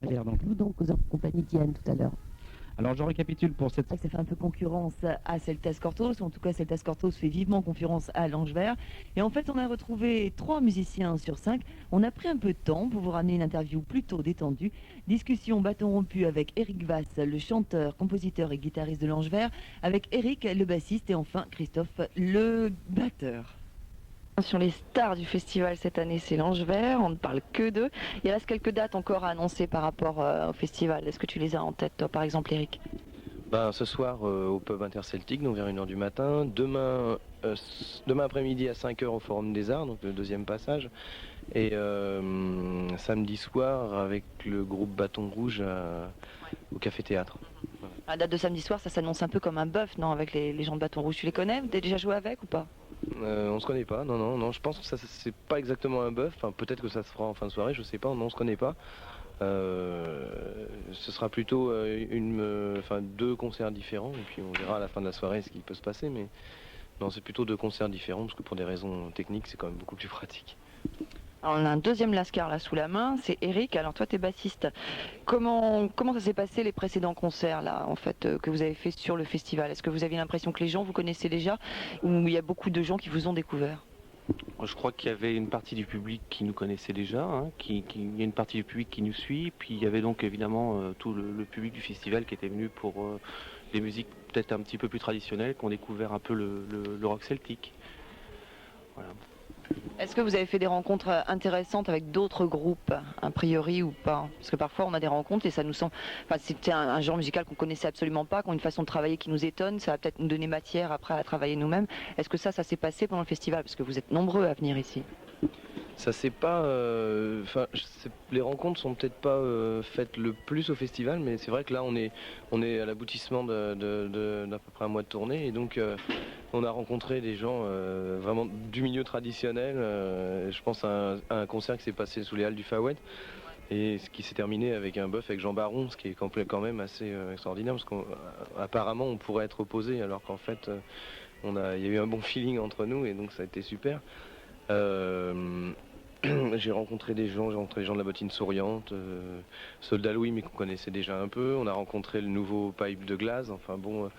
Donc vous donc en compagnie d'Yann tout à l'heure. Alors je récapitule pour cette... Ça fait un peu concurrence à Celtas Cortos, ou en tout cas Celtas Cortos fait vivement concurrence à Langevert. Et en fait on a retrouvé 3 musiciens sur 5. On a pris un peu de temps pour vous ramener une interview plutôt détendue. Discussion bâton rompu avec Eric Vasse, le chanteur, compositeur et guitariste de Langevert, avec Eric le bassiste et enfin Christophe le batteur. Sur les stars du festival cette année, c'est Langevert, on ne parle que d'eux. Il reste quelques dates encore à annoncer par rapport au festival. Est-ce que tu les as en tête, toi, par exemple, Eric? Ben, ce soir au pub interceltique, donc vers 1h du matin. Demain après-midi à 5h au Forum des Arts, donc le deuxième passage. Et samedi soir avec le groupe Bâton Rouge au Café Théâtre. La date de samedi soir, ça s'annonce un peu comme un bœuf, non, avec les gens de Bâton Rouge. Tu les connais? T'as déjà joué avec ou pas? On se connaît pas, non, je pense que ça c'est pas exactement un bœuf, enfin, peut-être que ça se fera en fin de soirée, je sais pas, non, on se connaît pas. Ce sera plutôt deux concerts différents, et puis on verra à la fin de la soirée ce qui peut se passer, mais non, c'est plutôt 2 concerts différents, parce que pour des raisons techniques, c'est quand même beaucoup plus pratique. Alors, on a un deuxième lascar là sous la main, c'est Eric. Alors toi, t'es bassiste. Comment ça s'est passé les précédents concerts là, en fait, que vous avez fait sur le festival? Est-ce que vous avez l'impression que les gens vous connaissaient déjà, ou il y a beaucoup de gens qui vous ont découvert? Je crois qu'il y avait une partie du public qui nous connaissait déjà, hein, il y a une partie du public qui nous suit, puis il y avait donc évidemment tout le public du festival qui était venu pour les musiques peut-être un petit peu plus traditionnelles, qui ont découvert un peu le rock celtique. Voilà. Est-ce que vous avez fait des rencontres intéressantes avec d'autres groupes, a priori ou pas? Parce que parfois on a des rencontres et ça nous semble... Enfin, c'était un genre musical qu'on connaissait absolument pas, qu'on a une façon de travailler qui nous étonne, ça va peut-être nous donner matière après à travailler nous-mêmes. Est-ce que ça s'est passé pendant le festival? Parce que vous êtes nombreux à venir ici. Ça c'est pas, les rencontres sont peut-être pas faites le plus au festival, mais c'est vrai que là on est à l'aboutissement d'à peu près un mois de tournée, et donc on a rencontré des gens vraiment du milieu traditionnel. Je pense à un concert qui s'est passé sous les halles du Fawet, et ce qui s'est terminé avec un bœuf avec Jean Baron, ce qui est quand même assez extraordinaire, parce qu'apparemment on pourrait être opposés, alors qu'en fait il y a eu un bon feeling entre nous, et donc ça a été super. J'ai rencontré des gens de la Bottine Souriante, Soldat Louis, mais qu'on connaissait déjà un peu. On a rencontré le nouveau Pipe de Glace, enfin bon,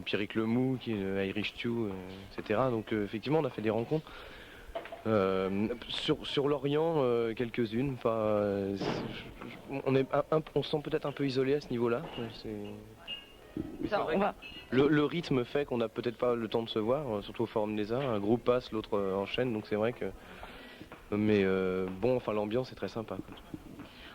Pierrick Lemou, qui est Irish Stew, etc. Donc effectivement, on a fait des rencontres. Sur l'Orient, quelques-unes. On se sent peut-être un peu isolé à ce niveau-là. Le rythme fait qu'on n'a peut-être pas le temps de se voir, surtout au Forum des Arts. Un groupe passe, l'autre enchaîne, donc c'est vrai que... Mais l'ambiance est très sympa.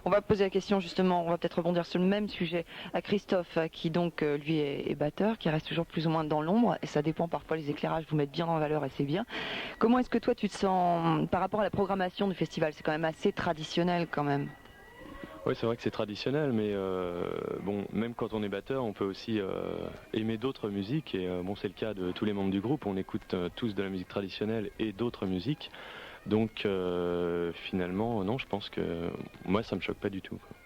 On va poser la question justement, on va peut-être rebondir sur le même sujet à Christophe, qui donc lui est batteur, qui reste toujours plus ou moins dans l'ombre, et ça dépend, parfois les éclairages vous mettent bien en valeur et c'est bien. Comment est-ce que toi tu te sens par rapport à la programmation du festival? C'est quand même assez traditionnel quand même. Oui, c'est vrai que c'est traditionnel, mais même quand on est batteur, on peut aussi aimer d'autres musiques, et c'est le cas de tous les membres du groupe, on écoute tous de la musique traditionnelle et d'autres musiques. Donc finalement, non, je pense que moi ça me choque pas du tout, quoi.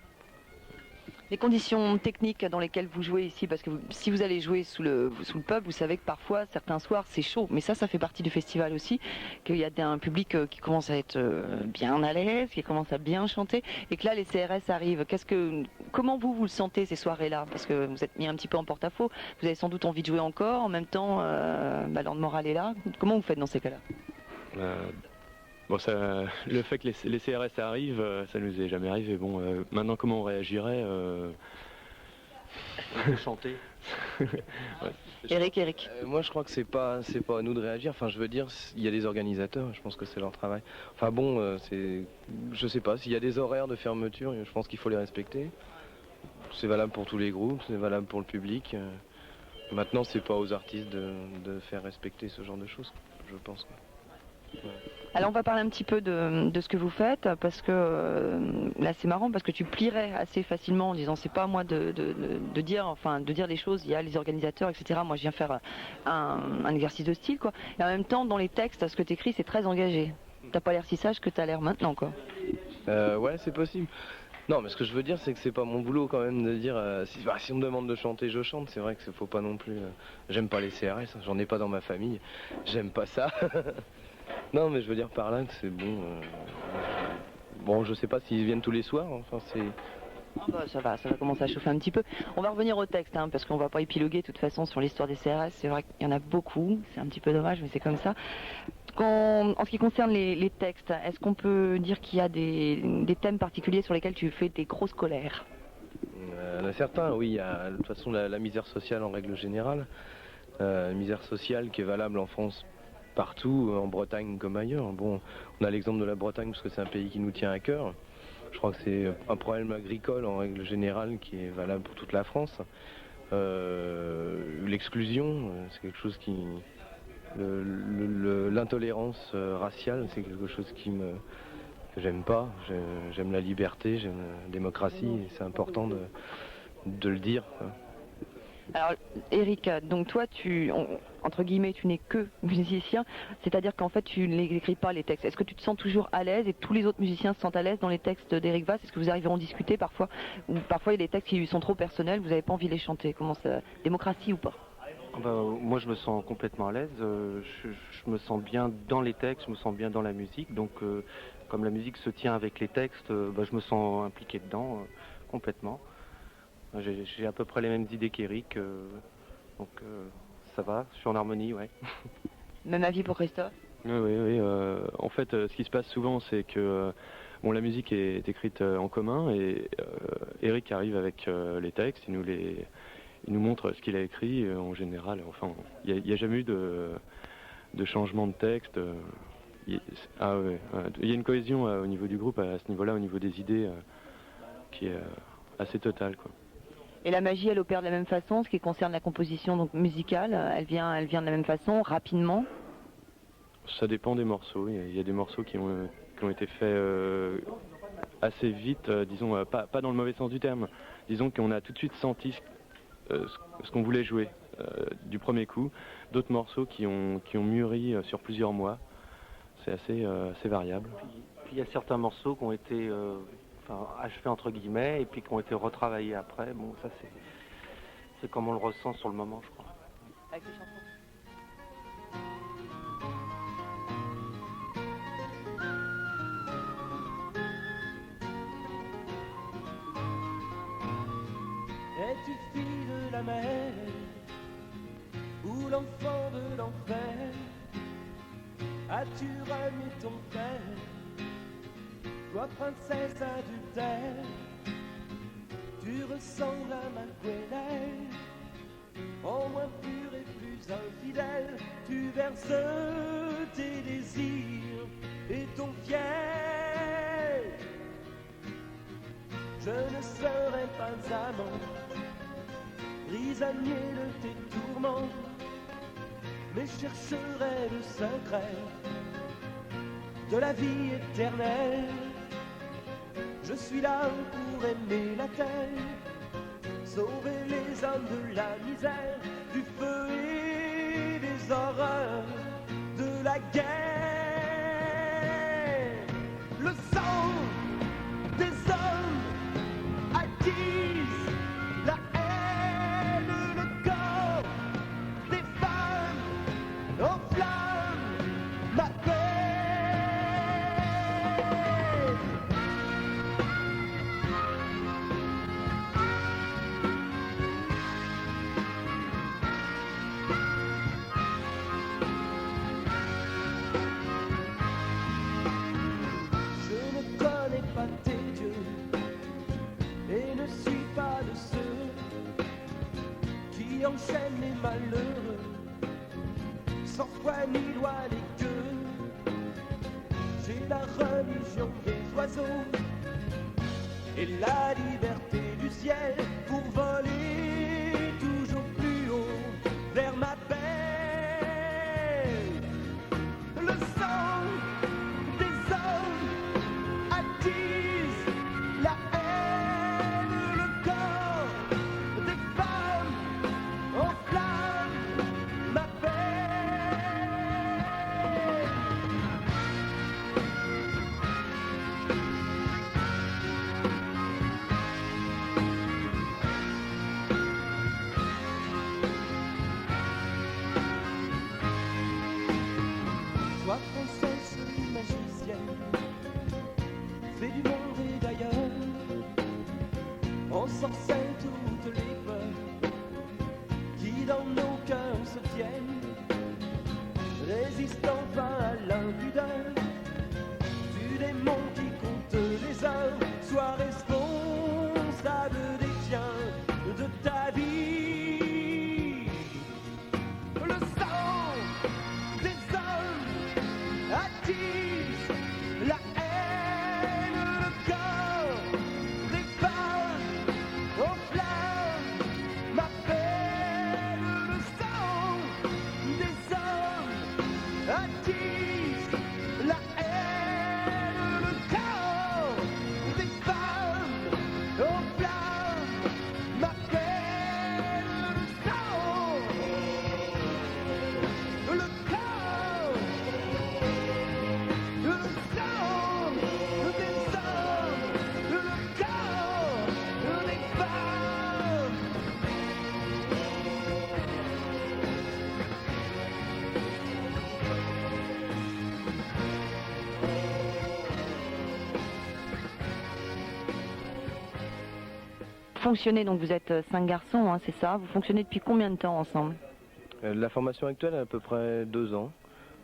Les conditions techniques dans lesquelles vous jouez ici, parce que si vous allez jouer sous le pub, vous savez que parfois, certains soirs, c'est chaud. Mais ça fait partie du festival aussi, qu'il y a un public qui commence à être bien à l'aise, qui commence à bien chanter, et que là, les CRS arrivent. Comment vous le sentez ces soirées-là? Parce que vous êtes mis un petit peu en porte-à-faux. Vous avez sans doute envie de jouer encore, en même temps, l'ordre moral est là. Comment vous faites dans ces cas-là? Le fait que les CRS arrivent, ça nous est jamais arrivé. Maintenant, comment on réagirait Chanter. Ouais. Eric. Moi, je crois que c'est pas à nous de réagir. Enfin, je veux dire, il y a des organisateurs. Je pense que c'est leur travail. Enfin bon, je sais pas. S'il y a des horaires de fermeture, je pense qu'il faut les respecter. C'est valable pour tous les groupes, c'est valable pour le public. Maintenant, c'est pas aux artistes de faire respecter ce genre de choses, je pense. Ouais. Alors on va parler un petit peu de ce que vous faites, parce que là c'est marrant, parce que tu plierais assez facilement en disant c'est pas à moi de dire les choses, il y a les organisateurs, etc. Moi je viens faire un exercice de style, quoi. Et en même temps dans les textes, ce que tu écris c'est très engagé. T'as pas l'air si sage que t'as l'air maintenant, quoi. Ouais, c'est possible. Non, mais ce que je veux dire, c'est que c'est pas mon boulot quand même de dire si on me demande de chanter, je chante. C'est vrai que faut pas non plus. J'aime pas les CRS, j'en ai pas dans ma famille. J'aime pas ça. Non, mais je veux dire par là que c'est bon. bon, je sais pas s'ils viennent tous les soirs, enfin c'est... Ah bah, ça va commencer à chauffer un petit peu. On va revenir au texte, hein, parce qu'on va pas épiloguer de toute façon sur l'histoire des CRS. C'est vrai qu'il y en a beaucoup, c'est un petit peu dommage, mais c'est comme ça. En ce qui concerne les textes, est-ce qu'on peut dire qu'il y a des thèmes particuliers sur lesquels tu fais des grosses colères? Il y en a certains, oui, il y a de toute façon la misère sociale en règle générale. Misère sociale qui est valable en France partout, en Bretagne comme ailleurs. Bon, on a l'exemple de la Bretagne parce que c'est un pays qui nous tient à cœur. Je crois que c'est un problème agricole en règle générale qui est valable pour toute la France. L'exclusion, c'est quelque chose qui... L'intolérance raciale, c'est quelque chose que j'aime pas. J'aime la liberté, j'aime la démocratie, et c'est important de le dire. Alors, Eric, donc toi, entre guillemets, tu n'es que musicien, c'est-à-dire qu'en fait, tu n'écris pas les textes. Est-ce que tu te sens toujours à l'aise et tous les autres musiciens se sentent à l'aise dans les textes d'Eric Vasse? Est-ce que vous arrivez à en discuter parfois? Ou parfois, il y a des textes qui lui sont trop personnels, vous n'avez pas envie de les chanter? Comment ça? Démocratie ou pas? Moi, je me sens complètement à l'aise. Je me sens bien dans les textes, je me sens bien dans la musique. Donc, comme la musique se tient avec les textes, je me sens impliqué dedans complètement. J'ai à peu près les mêmes idées qu'Eric, donc ça va, je suis en harmonie, ouais. Même avis pour Christophe? Oui. En fait, ce qui se passe souvent, c'est que la musique est écrite en commun et Eric arrive avec les textes, il nous montre ce qu'il a écrit en général. Enfin, il n'y a jamais eu de changement de texte. Il y a une cohésion au niveau du groupe, à ce niveau-là, au niveau des idées, qui est assez totale, quoi. Et la magie, elle opère de la même façon, ce qui concerne la composition donc musicale, elle vient de la même façon, rapidement? Ça dépend des morceaux. Il y a des morceaux qui ont été faits assez vite, disons, pas dans le mauvais sens du terme. Disons qu'on a tout de suite senti ce qu'on voulait jouer du premier coup. D'autres morceaux qui ont mûri sur plusieurs mois. C'est assez variable. Puis il y a certains morceaux qui ont été achevés entre guillemets et puis qui ont été retravaillés après. Bon, ça c'est comme on le ressent sur le moment, je crois. Avec les chansons. Es-tu fille de la mer ou l'enfant de l'enfer? As-tu remis ton père, toi princesse adultère? Tu ressembles à ma Gwenelle, en moins pur et plus infidèle. Tu verses tes désirs et ton fiel. Je ne serai pas amant, prisonnier de tes tourments, mais chercherai le secret de la vie éternelle. Je suis là pour aimer la terre, sauver les hommes de la misère, du feu et des horreurs de la guerre. Le sang des hommes attise la haine, le corps des femmes enflamme ma paix. Je ne connais pas tes dieux et ne suis pas de ceux qui enchaînent les malheureux sans foi ni loi ni queue. J'ai la religion des oiseaux et la liberté du ciel pour voler toujours plus haut vers ma paix. Le sang des hommes attise la haine, le corps des femmes enflamme ma paix. s'enseigne toutes les peurs qui dans nos cœurs se tiennent, résistant enfin à l'impudeur du démon qui compte les heures. Sois responsable des tiens, de ta vie. Le sang des hommes attise la haine, le corps des femmes en flammes m'appelle. Le sang des hommes attise la haine, le corps des femmes en flammes m'appelle. Le sang, le corps, le sang des hommes, le corps des femmes. Fonctionnez, donc vous êtes 5 garçons, hein, c'est ça? Vous fonctionnez depuis combien de temps ensemble? La formation actuelle a à peu près 2 ans.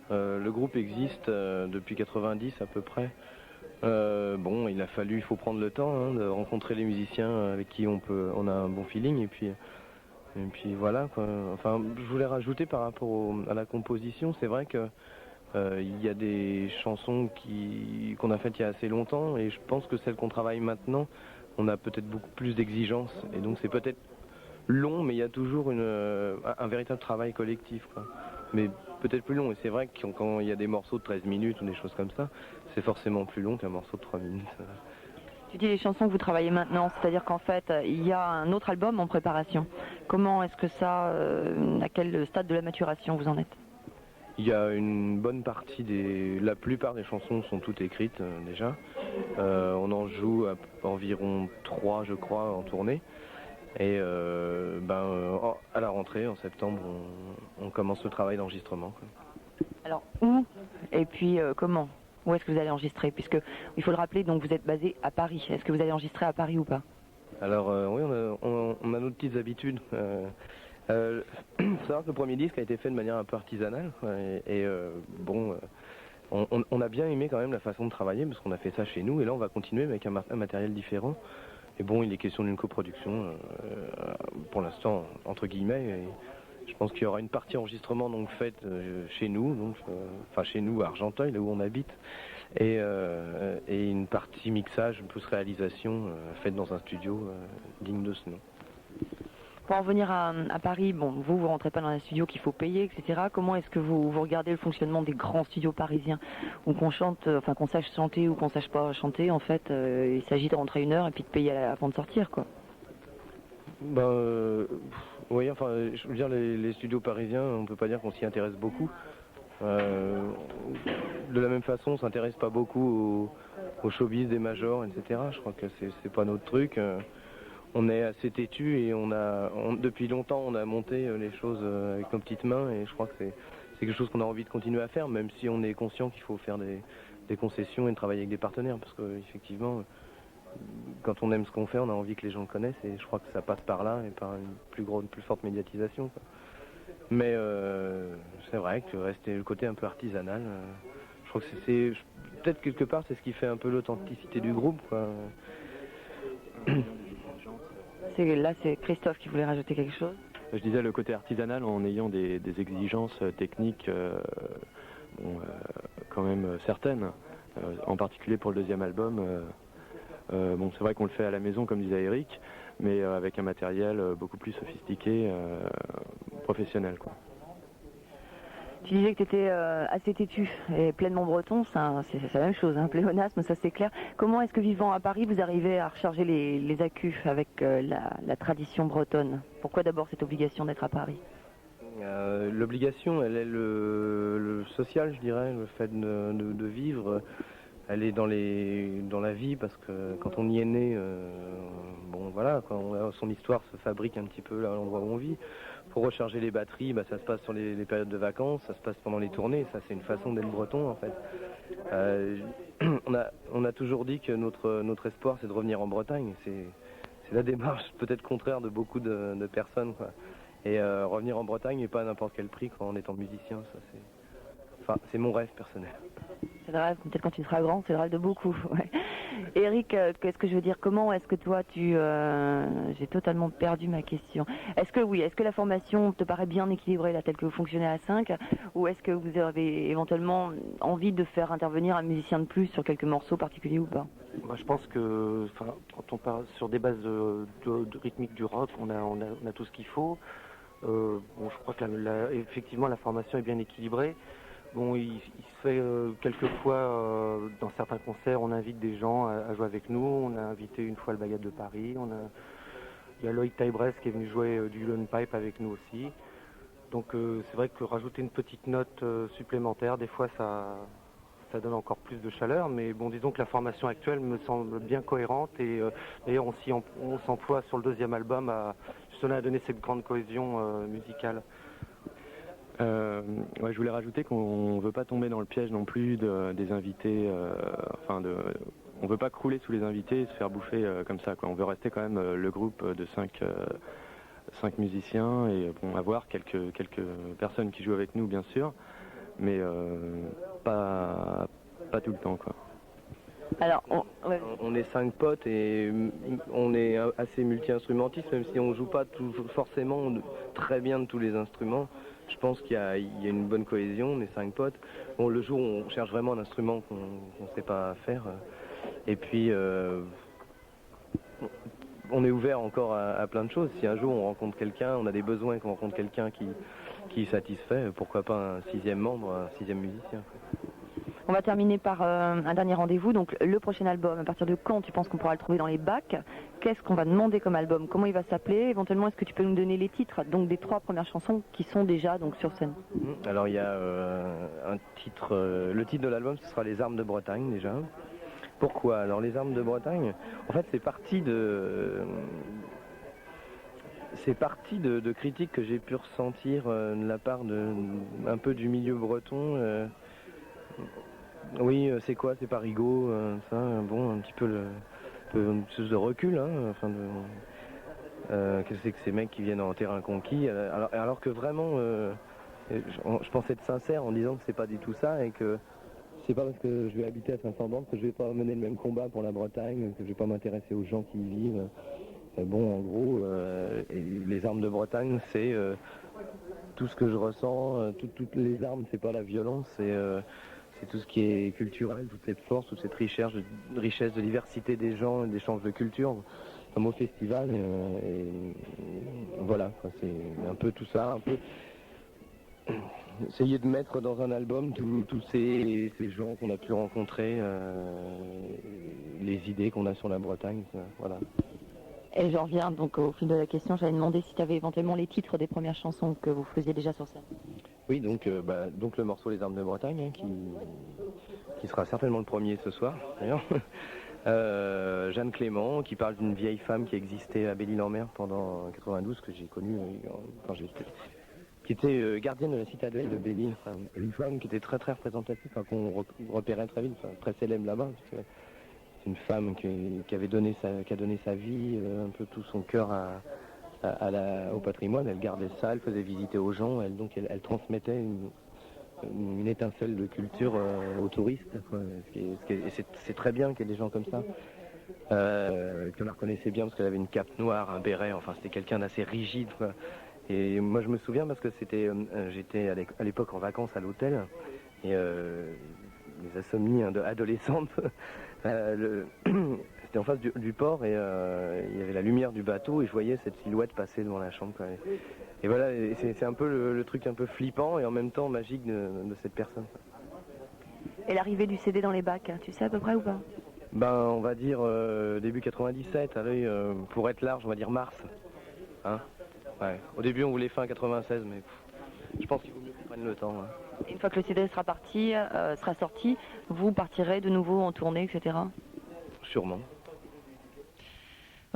Le groupe existe depuis 90 à peu près. Bon, il faut prendre le temps hein, de rencontrer les musiciens avec qui on a un bon feeling et puis voilà quoi. Enfin, je voulais rajouter par rapport à la composition, c'est vrai que il y a des chansons qu'on a faites il y a assez longtemps et je pense que celles qu'on travaille maintenant, on a peut-être beaucoup plus d'exigences et donc c'est peut-être long, mais il y a toujours un véritable travail collectif, quoi. Mais peut-être plus long, et c'est vrai que quand il y a des morceaux de 13 minutes ou des choses comme ça, c'est forcément plus long qu'un morceau de 3 minutes. Tu dis les chansons que vous travaillez maintenant, c'est-à-dire qu'en fait, il y a un autre album en préparation. Comment est-ce que ça, à quel stade de la maturation vous en êtes? Il y a une bonne partie la plupart des chansons sont toutes écrites déjà. On en joue environ 3, je crois, en tournée. Et à la rentrée, en septembre, on commence le travail d'enregistrement, quoi. Alors où et puis comment? Où est-ce que vous allez enregistrer? Puisque il faut le rappeler, donc vous êtes basé à Paris. Est-ce que vous allez enregistrer à Paris ou pas? Alors oui, on a nos petites habitudes. Faut savoir que le premier disque a été fait de manière un peu artisanale, quoi, on a bien aimé quand même la façon de travailler parce qu'on a fait ça chez nous et là on va continuer avec un matériel différent. Et bon, il est question d'une coproduction pour l'instant entre guillemets. Et je pense qu'il y aura une partie enregistrement donc faite chez nous, enfin chez nous à Argenteuil, là où on habite, et une partie mixage plus réalisation faite dans un studio digne de ce nom. Pour en venir à Paris, bon, vous rentrez pas dans un studio qu'il faut payer, etc. Comment est-ce que vous regardez le fonctionnement des grands studios parisiens où qu'on chante, enfin qu'on sache chanter ou qu'on sache pas chanter, en fait, il s'agit de rentrer 1 heure et puis de payer avant de sortir, quoi. Oui, enfin, je veux dire, les studios parisiens, on peut pas dire qu'on s'y intéresse beaucoup. De la même façon, on s'intéresse pas beaucoup au showbiz des majors, etc. Je crois que c'est pas notre truc. On est assez têtu et depuis longtemps on a monté les choses avec nos petites mains et je crois que c'est quelque chose qu'on a envie de continuer à faire, même si on est conscient qu'il faut faire des concessions et de travailler avec des partenaires parce qu'effectivement quand on aime ce qu'on fait on a envie que les gens le connaissent et je crois que ça passe par là et par une plus forte médiatisation, quoi. Mais c'est vrai que rester le côté un peu artisanal, je crois que c'est peut-être quelque part c'est ce qui fait un peu l'authenticité du groupe, quoi. Là, c'est Christophe qui voulait rajouter quelque chose. Je disais le côté artisanal en ayant des exigences techniques quand même certaines, en particulier pour le 2e album. C'est vrai qu'on le fait à la maison comme disait Eric, mais avec un matériel beaucoup plus sophistiqué, professionnel, quoi. Tu disais que tu étais assez têtu et pleinement breton, c'est la même chose, hein, pléonasme, ça c'est clair. Comment est-ce que vivant à Paris, vous arrivez à recharger les accus avec la tradition bretonne? Pourquoi d'abord cette obligation d'être à Paris? L'obligation, elle est le social, je dirais, le fait de vivre. Elle est dans la vie parce que quand on y est né, son histoire se fabrique un petit peu là, à l'endroit où on vit. Pour recharger les batteries, ça se passe sur les périodes de vacances, ça se passe pendant les tournées, ça c'est une façon d'être breton en fait. On a toujours dit que notre espoir c'est de revenir en Bretagne, la démarche peut-être contraire de beaucoup de personnes, quoi. Et revenir en Bretagne et pas à n'importe quel prix quand on est musicien, ça c'est mon rêve personnel. C'est le rêve, peut-être quand tu seras grand, c'est le rêve de beaucoup. Ouais. Eric, qu'est-ce que je veux dire? Comment est-ce que toi, j'ai totalement perdu ma question. Est-ce que la formation te paraît bien équilibrée, là, telle que vous fonctionnez à 5, ou est-ce que vous avez éventuellement envie de faire intervenir un musicien de plus sur quelques morceaux particuliers ou pas? Moi, je pense que quand on parle sur des bases de rythmique du rock, on a tout ce qu'il faut. Bon, je crois que effectivement la formation est bien équilibrée. Bon, il se fait quelquefois dans certains concerts, on invite des gens à jouer avec nous. On a invité une fois le Bagad de Paris. Il y a Loïc Taïbresse qui est venu jouer du Lone Pipe avec nous aussi. Donc c'est vrai que rajouter une petite note supplémentaire, des fois ça donne encore plus de chaleur. Mais bon, disons que la formation actuelle me semble bien cohérente et d'ailleurs on s'emploie sur le deuxième album à donner cette grande cohésion musicale. Ouais, je voulais rajouter qu'on ne veut pas tomber dans le piège non plus des invités, on veut pas crouler sous les invités et se faire bouffer comme ça, quoi. On veut rester quand même le groupe de 5 musiciens et bon, avoir quelques personnes qui jouent avec nous bien sûr, mais pas tout le temps, quoi. Alors, on est 5 potes et on est assez multi-instrumentistes, même si on joue pas forcément très bien de tous les instruments. Je pense qu'il y a une bonne cohésion, on est 5 potes. Bon, le jour où on cherche vraiment un instrument qu'on ne sait pas faire. Et puis, on est ouvert encore à plein de choses. Si un jour on rencontre quelqu'un, on a des besoins, qu'on rencontre quelqu'un qui satisfait, pourquoi pas un 6e membre, un 6e musicien. on va terminer par un dernier rendez-vous. Donc, le prochain album, à partir de quand tu penses qu'on pourra le trouver dans les bacs? Qu'est-ce qu'on va demander comme album? Comment il va s'appeler? Éventuellement, est-ce que tu peux nous donner les titres, donc des 3 premières chansons qui sont déjà donc sur scène? Alors, il y a un titre, le titre de l'album, ce sera Les Armes de Bretagne, déjà. Pourquoi? Alors, Les Armes de Bretagne, en fait, c'est parti de critiques que j'ai pu ressentir de la part un peu du milieu breton. Oui, c'est quoi? C'est pas rigolo, ça. Bon, un petit peu une espèce de recul, hein, qu'est-ce que c'est que ces mecs qui viennent en terrain conquis, alors que vraiment, je pensais être sincère en disant que c'est pas du tout ça et que c'est pas parce que je vais habiter à 500 bornes que je vais pas mener le même combat pour la Bretagne, que je vais pas m'intéresser aux gens qui y vivent. Bon, en gros, les armes de Bretagne, c'est tout ce que je ressens. Toutes les armes, c'est pas la violence, c'est tout ce qui est culturel, toute cette force, toute cette richesse de diversité des gens, d'échange de culture, comme au festival. Et voilà, c'est un peu tout ça, un peu essayer de mettre dans un album tous ces gens qu'on a pu rencontrer, les idées qu'on a sur la Bretagne, voilà. Et je reviens donc au fil de la question. J'avais demandé si tu avais éventuellement les titres des premières chansons que vous faisiez déjà sur scène. Oui, donc le morceau Les Armes de Bretagne, hein, qui sera certainement le premier ce soir, d'ailleurs. Jeanne Clément, qui parle d'une vieille femme qui existait à Belle-Île-en-Mer pendant 92, que j'ai connue quand j'étais... qui était gardienne de la citadelle de Belle-Île. Enfin, une femme qui était très très représentative, qu'on repérait très vite, très célèbre là-bas. C'est une femme qui a donné sa vie, un peu tout son cœur au patrimoine. Elle gardait ça, elle faisait visiter aux gens, elle transmettait une étincelle de culture aux touristes, quoi. C'est très bien qu'il y ait des gens comme ça, qu'on la reconnaissait bien parce qu'elle avait une cape noire, un béret, enfin c'était quelqu'un d'assez rigide, quoi. Et moi je me souviens parce que j'étais à l'époque en vacances à l'hôtel et les insomnies adolescentes. C'était en face du port et il y avait la lumière du bateau et je voyais cette silhouette passer devant la chambre, quoi. Et voilà, c'est un peu le truc un peu flippant et en même temps magique de cette personne. Et l'arrivée du CD dans les bacs, tu sais à peu près ou pas? Ben on va dire début 97, allez, pour être large on va dire mars. Hein, ouais. Au début on voulait fin 96 mais je pense qu'il vaut mieux qu'on prenne le temps. Hein. Une fois que le CD sera sorti, vous partirez de nouveau en tournée, etc. Sûrement.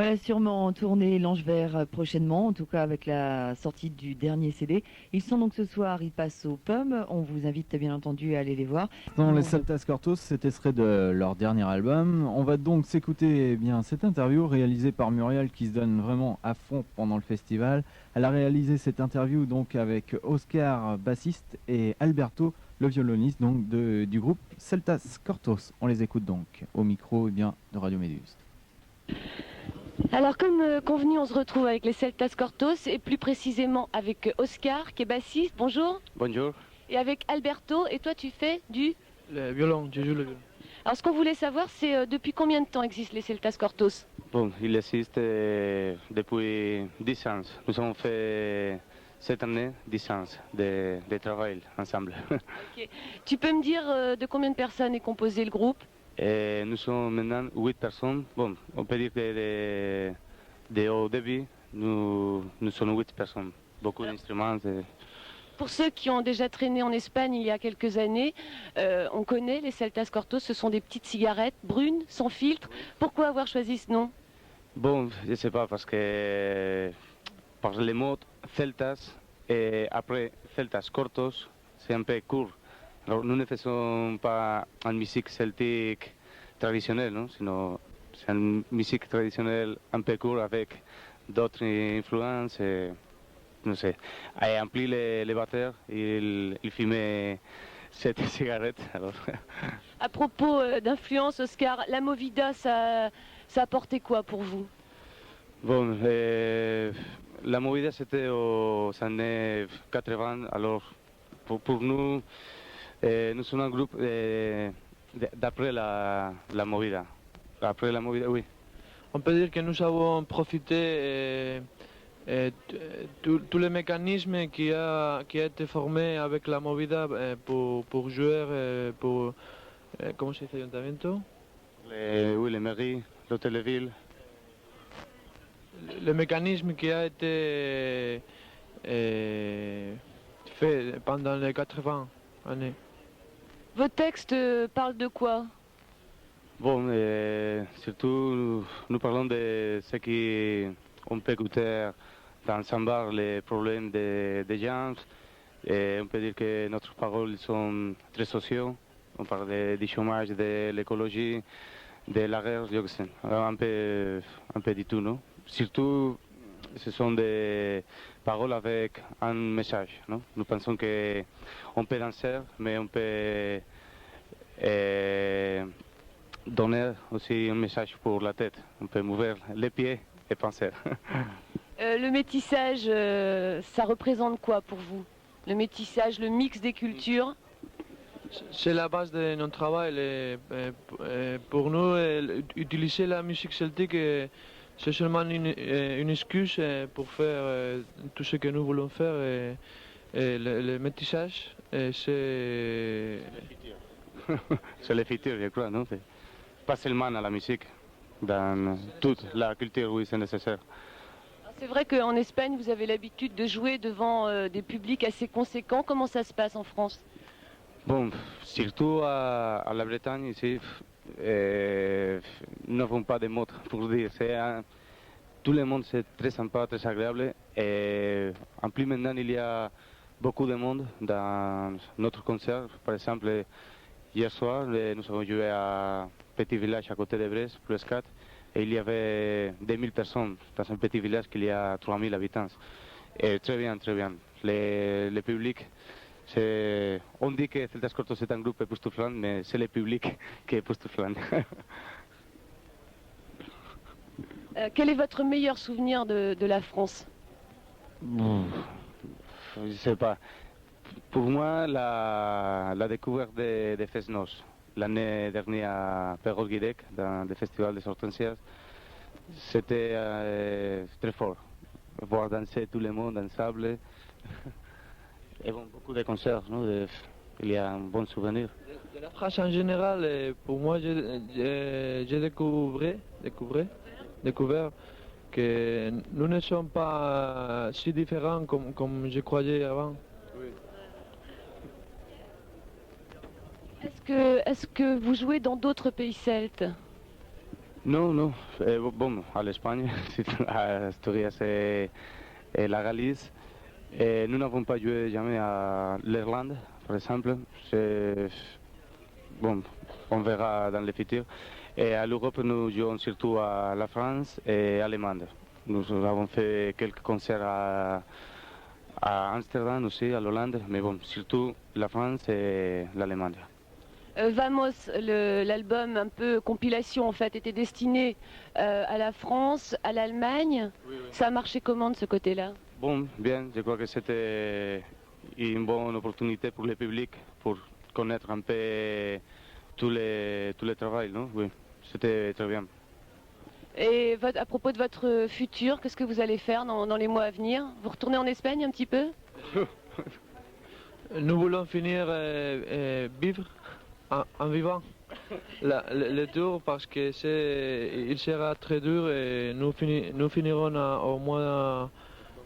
Voilà, sûrement en tournée L'Ange Vert prochainement, en tout cas avec la sortie du dernier CD. Ils sont donc ce soir, ils passent aux pommes. On vous invite bien entendu à aller les voir. Dans les On- Celtas Cortos, cet extrait de leur dernier album. On va donc s'écouter bien cette interview réalisée par Muriel qui se donne vraiment à fond pendant le festival. Elle a réalisé cette interview donc avec Oscar, bassiste, et Alberto, le violoniste donc du groupe Celtas Cortos. On les écoute donc au micro bien, de Radio Méduse. Alors comme convenu, on se retrouve avec les Celtas Cortos et plus précisément avec Oscar qui est bassiste, bonjour, Bonjour. et avec Alberto, et toi tu fais du... Le violon, je joue le violon. Alors ce qu'on voulait savoir c'est depuis combien de temps existent les Celtas Cortos? Bon, il existe depuis 10 ans. Nous avons fait cette année 10 ans de travail ensemble. Tu peux me dire de combien de personnes est composé le groupe? Et nous sommes maintenant 8 personnes. Bon, on peut dire que au début, nous sommes 8 personnes. Beaucoup d'instruments. Pour ceux qui ont déjà traîné en Espagne il y a quelques années, on connaît les Celtas Cortos, ce sont des petites cigarettes brunes, sans filtre. Pourquoi avoir choisi ce nom? Bon, je ne sais pas, parce que par les mots Celtas et après Celtas Cortos, c'est un peu court. Alors, nous ne faisons pas une musique celtique traditionnelle, non? Sinon, c'est une musique traditionnelle un peu courte avec d'autres influences. Non sais. Et en plus, les batteurs, ils fumaient cette cigarette. Alors. À propos d'influence, Oscar, la Movida, ça a apporté quoi pour vous? Bon, la Movida, c'était aux années 80. Alors, pour nous, nous sommes un groupe d'après la Movida. Après la Movida, oui. On peut dire que nous avons profité tous les mécanismes qui a été formé avec la Movida pour jouer pour comment se dice ayuntamiento? Oui, les mairies, l'hôtel de ville. Le mécanisme qui a été fait pendant les 80 années. Vos textes parlent de quoi? Bon, surtout, nous parlons de ce qu'on peut écouter dans un bar, les problèmes des gens. Et on peut dire que nos paroles sont très sociaux. On parle du chômage, de l'écologie, de la guerre, je sais, un peu du tout, non? Surtout, ce sont des paroles avec un message, non? Nous pensons qu'on peut danser, mais on peut donner aussi un message pour la tête. On peut mouvoir les pieds et penser. Le métissage, ça représente quoi pour vous? Le métissage, le mix des cultures? C'est la base de notre travail. Pour nous, utiliser la musique celtique, c'est seulement une excuse pour faire tout ce que nous voulons faire. Et le métissage, c'est... C'est le futur, je crois, non? C'est pas seulement dans la musique, dans toute la culture, oui, c'est nécessaire. C'est vrai qu'en Espagne, vous avez l'habitude de jouer devant des publics assez conséquents. Comment ça se passe en France? Bon, surtout à la Bretagne, ici, nous n'avons pas de mots pour dire. Tout le monde, c'est très sympa, très agréable. Et en plus, maintenant, il y a beaucoup de monde dans notre concert. Par exemple, hier soir, nous avons joué à un petit village à côté de Brest, plus 4, et il y avait 2000 personnes dans un petit village qui y a 3000 habitants. Et très bien, très bien. Le public, on dit que Celtas Cortos c'est un groupe époustouflant, mais c'est le public qui est époustouflant. Quel est votre meilleur souvenir de la France? Je ne sais pas. Pour moi, la découverte des Fesnos, l'année dernière à Perros-Guirec, dans le festival des Hortensias, c'était très fort. Voir danser tout le monde ensemble. Et bon, beaucoup de concerts, non? Il y a un bon souvenir. De la France en général, pour moi, j'ai découvert que nous ne sommes pas si différents comme je croyais avant. Est-ce que vous jouez dans d'autres pays celtes? No, no. Bon, à l'Espagne, à Asturias et la Galice. Nous n'avons pas joué jamais à l'Irlande, par exemple. Bon, on verra dans le futur. Et à l'Europe, nous jouons surtout à la France et à l'Allemagne. Nous avons fait quelques concerts à Amsterdam aussi, à l'Hollande, mais bon, surtout la France et l'Allemagne. Vamos, l'album un peu compilation en fait, était destiné à la France, à l'Allemagne. Oui, oui. Ça a marché comment de ce côté-là? Bon, bien, je crois que c'était une bonne opportunité pour le public, pour connaître un peu tout le travail, non? Oui, c'était très bien. Et à propos de votre futur, qu'est-ce que vous allez faire dans les mois à venir? Vous retournez en Espagne un petit peu? Nous voulons finir vivre en vivant le tour parce que il sera très dur et nous finirons au mois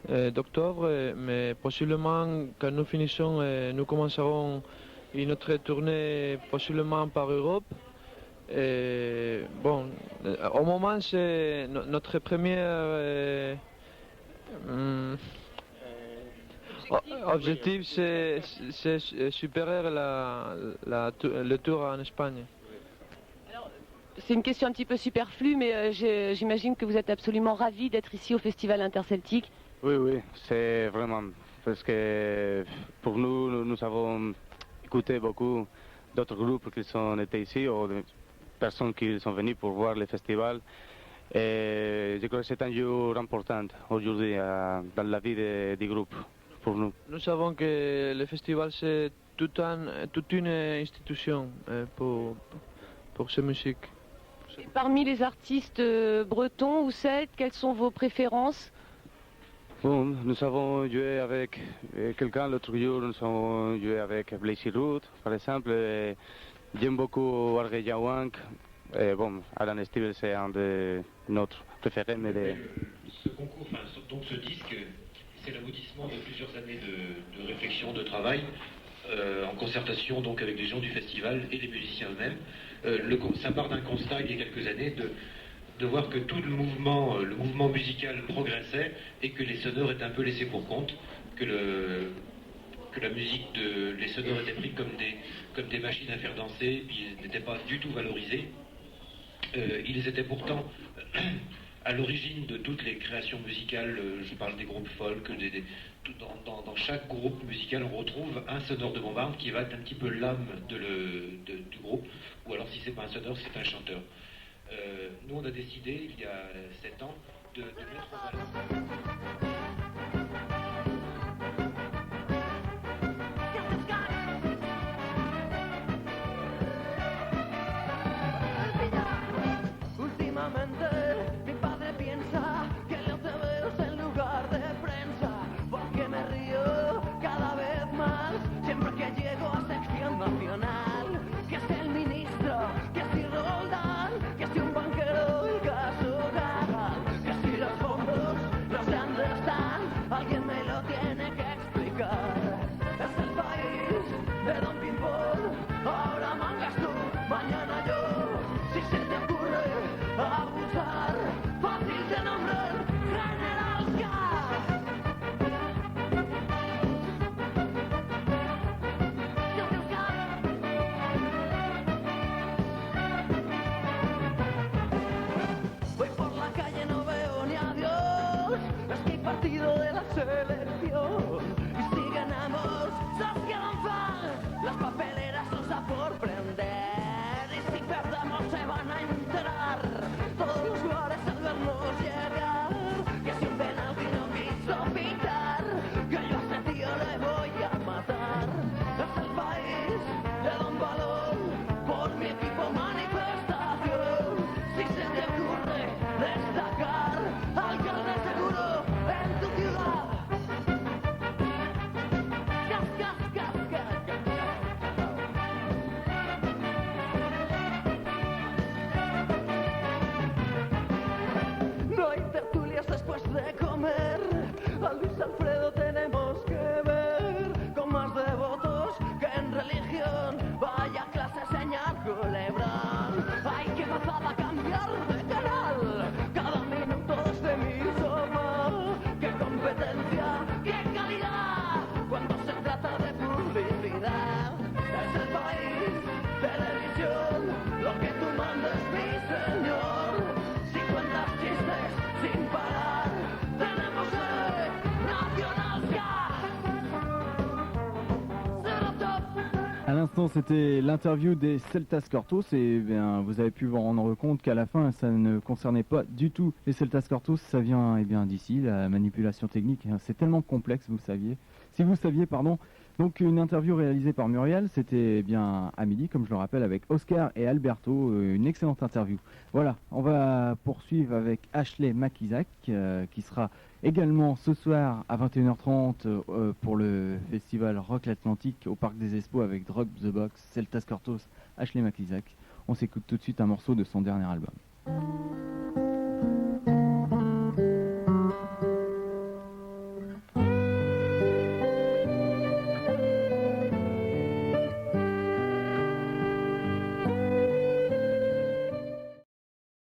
d'octobre, mais possiblement quand nous finissons, nous commencerons une autre tournée possiblement par Europe. Et, bon, au moment c'est notre première objectif, c'est supérieur le tour en Espagne. C'est une question un petit peu superflue, mais j'imagine que vous êtes absolument ravi d'être ici au Festival Interceltique. Oui, oui, c'est vraiment, parce que pour nous, nous avons écouté beaucoup d'autres groupes qui sont été ici, ou des personnes qui sont venues pour voir le festival. Et je crois que c'est un jour important aujourd'hui dans la vie du groupe. Pour nous. Nous savons que le festival c'est toute une institution pour ces musiques. Et parmi les artistes bretons ou celtes, quelles sont vos préférences? Bon, nous avons joué avec quelqu'un l'autre jour, nous avons joué avec Blazy Root, par exemple. J'aime beaucoup Arge Yawank. Et bon, Alan Stivell c'est un de notre préféré. Mais Ce concours, donc ce disque, c'est l'aboutissement de plusieurs années de réflexion, de travail, en concertation donc avec les gens du festival et les musiciens eux-mêmes. Ça part d'un constat il y a quelques années de voir que tout le mouvement musical progressait et que les sonores étaient un peu laissés pour compte, que la musique les sonores étaient pris comme des machines à faire danser, puis ils n'étaient pas du tout valorisés. Ils étaient pourtant à l'origine de toutes les créations musicales. Je parle des groupes folk, dans chaque groupe musical on retrouve un sonore de bombarde qui va être un petit peu l'âme du groupe, ou alors si c'est pas un sonore, c'est un chanteur. Nous on a décidé il y a 7 ans de mettre en valeur. Mi padre piensa que leo TVOs en lugar de prensa, porque me río cada vez más siempre que llego a sección nacional. Que es el ministro, que es Roldán, que es un banquero, el caso Garral. l'instant, c'était l'interview des Celtas Cortos et bien, vous avez pu vous rendre compte qu'à la fin, ça ne concernait pas du tout les Celtas Cortos, ça vient d'ici, la manipulation technique. C'est tellement complexe, vous saviez. Si vous saviez, pardon. Donc une interview réalisée par Muriel, c'était bien à midi, comme je le rappelle, avec Oscar et Alberto, une excellente interview. Voilà, on va poursuivre avec Ashley McIsaac, qui sera également ce soir à 21h30 pour le festival Rock l'Atlantique au Parc des Expos avec Drop the Box, Celtas Cortos, Ashley McIsaac. On s'écoute tout de suite un morceau de son dernier album.